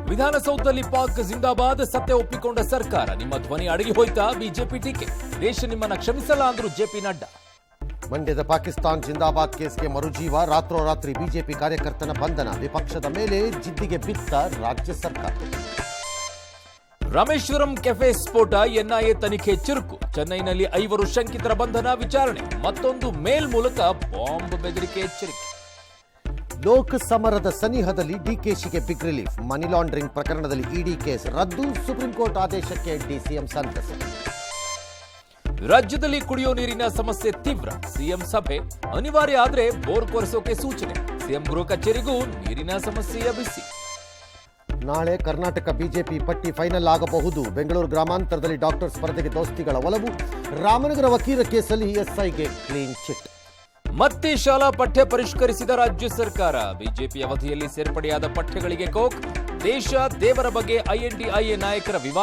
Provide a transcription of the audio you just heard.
ವಿಧಾನಸೌಧದಲ್ಲಿ ಪಾಕ್ ಜಿಂದಾಬಾದ್ ಸತ್ಯ ಒಪ್ಪಿಕೊಂಡ ಸರ್ಕಾರ. ನಿಮ್ಮ ಧ್ವನಿ ಅಡಗಿ ಹೋಯ್ತಾ? ಬಿಜೆಪಿ ಟೀಕೆ. ದೇಶ ನಿಮ್ಮನ್ನ ಕ್ಷಮಿಸಲ್ಲ ಅಂದ್ರು ಜೆಪಿ ನಡ್ಡಾ. ಮಂಡ್ಯದ ಪಾಕಿಸ್ತಾನ್ ಜಿಂದಾಬಾದ್ ಕೇಸ್ಗೆ ಮರುಜೀವ. ರಾತ್ರೋರಾತ್ರಿ ಬಿಜೆಪಿ ಕಾರ್ಯಕರ್ತನ ಬಂಧನ. ವಿಪಕ್ಷದ ಮೇಲೆ ಜಿದ್ದಿಗೆ ಬಿತ್ತ ರಾಜ್ಯ ಸರ್ಕಾರ. ರಾಮೇಶ್ವರಂ ಕೆಫೆ ಸ್ಫೋಟ, ಎನ್ಐಎ ತನಿಖೆ ಚುರುಕು. ಚೆನ್ನೈನಲ್ಲಿ 5 ಶಂಕಿತರ ಬಂಧನ, ವಿಚಾರಣೆ. ಮತ್ತೊಂದು ಮೇಲ್ ಮೂಲಕ ಬಾಂಬ್ ಬೆದರಿಕೆ ಎಚ್ಚರಿಕೆ. ಲೋಕ ಸಮರದ ಸನಿಹದಲ್ಲಿ ಡಿಕೆಶಿಗೆ ಬಿಗ್ ರಿಲೀಫ್. ಮನಿ ಲಾಂಡ್ರಿಂಗ್ ಪ್ರಕರಣದಲ್ಲಿ ಇಡಿ ಕೇಸ್ ರದ್ದು. ಸುಪ್ರೀಂ ಕೋರ್ಟ್ ಆದೇಶಕ್ಕೆ ಡಿಸಿಎಂ ಸಂತಸ. ರಾಜ್ಯದಲ್ಲಿ ಕುಡಿಯೋ ನೀರಿನ ಸಮಸ್ಯೆ ತೀವ್ರ. ಸಿಎಂ ಸಭೆ. ಅನಿವಾರ್ಯ ಆದ್ರೆ ಬೋರ್ ಕೊರೆಸೋಕೆ ಸೂಚನೆ. ಸಿಎಂ ಗೃಹ ಕಚೇರಿಗೂ ನೀರಿನ ಸಮಸ್ಯೆಯ ಬಿಸಿ. ನಾಳೆ ಕರ್ನಾಟಕ ಬಿಜೆಪಿ ಪಟ್ಟಿ ಫೈನಲ್ ಆಗಬಹುದು. ಬೆಂಗಳೂರು ಗ್ರಾಮಾಂತರದಲ್ಲಿ ಡಾಕ್ಟರ್ ಸ್ಪರ್ಧೆಗೆ ದೋಸ್ತಿಗಳ ಒಲವು. ರಾಮನಗರ ವಕೀಲ ಕೇಸಲ್ಲಿ ಎಸ್ಐಗೆ ಕ್ಲೀನ್ ಚಿಟ್. ಮತ್ತೆ ಶಾಲಾ ಪಠ್ಯ ಪರಿಷ್ಕರಿಸಿದ ರಾಜ್ಯ ಸರ್ಕಾರ. ಬಿಜೆಪಿ ಅವಧಿಯಲ್ಲಿ ಸೇರ್ಪಡೆಯಾದ ಪಠ್ಯಗಳಿಗೆ ಕೋಕ್. ದೇಶ ದೇವರ ಬಗ್ಗೆ ಐಎನ್ಡಿಐಎ ನಾಯಕರ ವಿವಾದ.